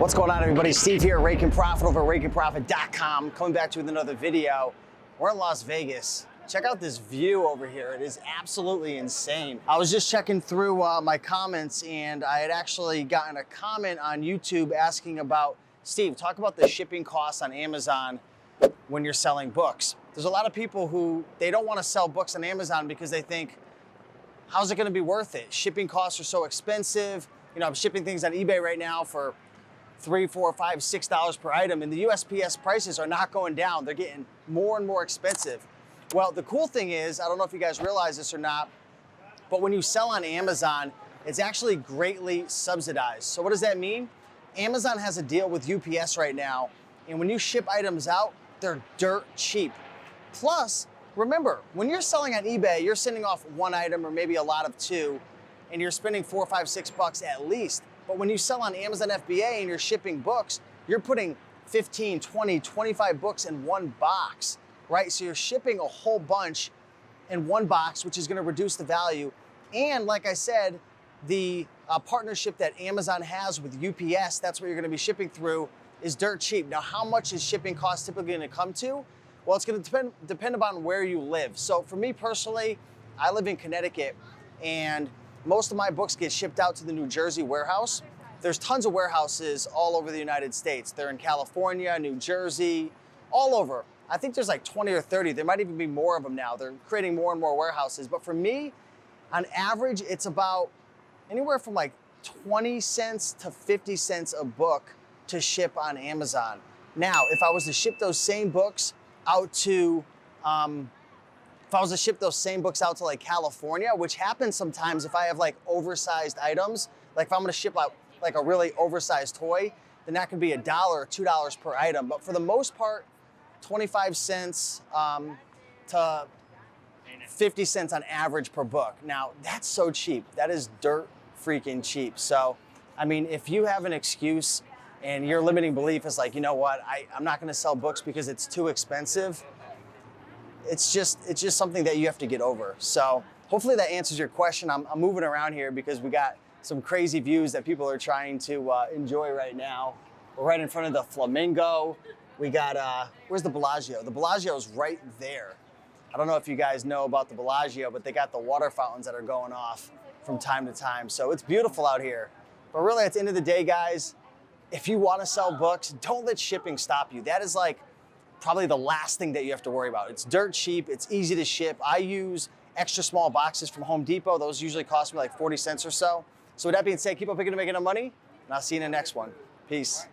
What's going on, everybody? Steve here, Raiken Profit over at RaikenProfit.com, coming back to you with another video. We're in Las Vegas. Check out this view over here. It is absolutely insane. I was just checking through my comments, and I had actually gotten a comment on YouTube asking about, Steve, talk about the shipping costs on Amazon when you're selling books. There's a lot of people who, they don't want to sell books on Amazon because they think, how's it going to be worth it? Shipping costs are so expensive. You know, I'm shipping things on eBay right now for $3, $4, $5, $6 per item, and the USPS prices are not going down. They're getting more and more expensive. Well, the cool thing is, I don't know if you guys realize this or not, but when you sell on Amazon, it's actually greatly subsidized. So what does that mean? Amazon has a deal with UPS right now, and when you ship items out, they're dirt cheap. Plus, remember, when you're selling on eBay, you're sending off one item or maybe a lot of two, and you're spending $4, $5, $6 at least. But when you sell on Amazon FBA and you're shipping books, you're putting 15, 20, 25 books in one box, right? So you're shipping a whole bunch in one box, which is gonna reduce the value. And like I said, the partnership that Amazon has with UPS, that's what you're gonna be shipping through, is dirt cheap. Now, how much is shipping costs typically gonna come to? Well, it's gonna depend upon where you live. So for me personally, I live in Connecticut, and most of my books get shipped out to the New Jersey warehouse. There's tons of warehouses all over the United States. They're in California, New Jersey, all over. I think there's like 20 or 30. There might even be more of them now. They're creating more and more warehouses. But for me, on average, it's about anywhere from like 20 cents to 50 cents a book to ship on Amazon. Now, if I was to ship those same books out to, like California, which happens sometimes if I have like oversized items, like if I'm gonna ship out like a really oversized toy, then that could be $1 or $2 per item. But for the most part, 25 cents to 50 cents on average per book. Now, that's so cheap. That is dirt freaking cheap. So, I mean, if you have an excuse and your limiting belief is like, you know what, I'm not gonna sell books because it's too expensive, it's just something that you have to get over. So hopefully that answers your question. I'm moving around here because we got some crazy views that people are trying to enjoy right now. We're right in front of the Flamingo. We got, where's the Bellagio? The Bellagio is right there. I don't know if you guys know about the Bellagio, but they got the water fountains that are going off from time to time. So it's beautiful out here. But really at the end of the day, guys, if you want to sell books, don't let shipping stop you. That is like probably the last thing that you have to worry about. It's dirt cheap, it's easy to ship. I use extra small boxes from Home Depot. Those usually cost me like 40 cents or so. So with that being said, keep up picking and making the money, and I'll see you in the next one. Peace.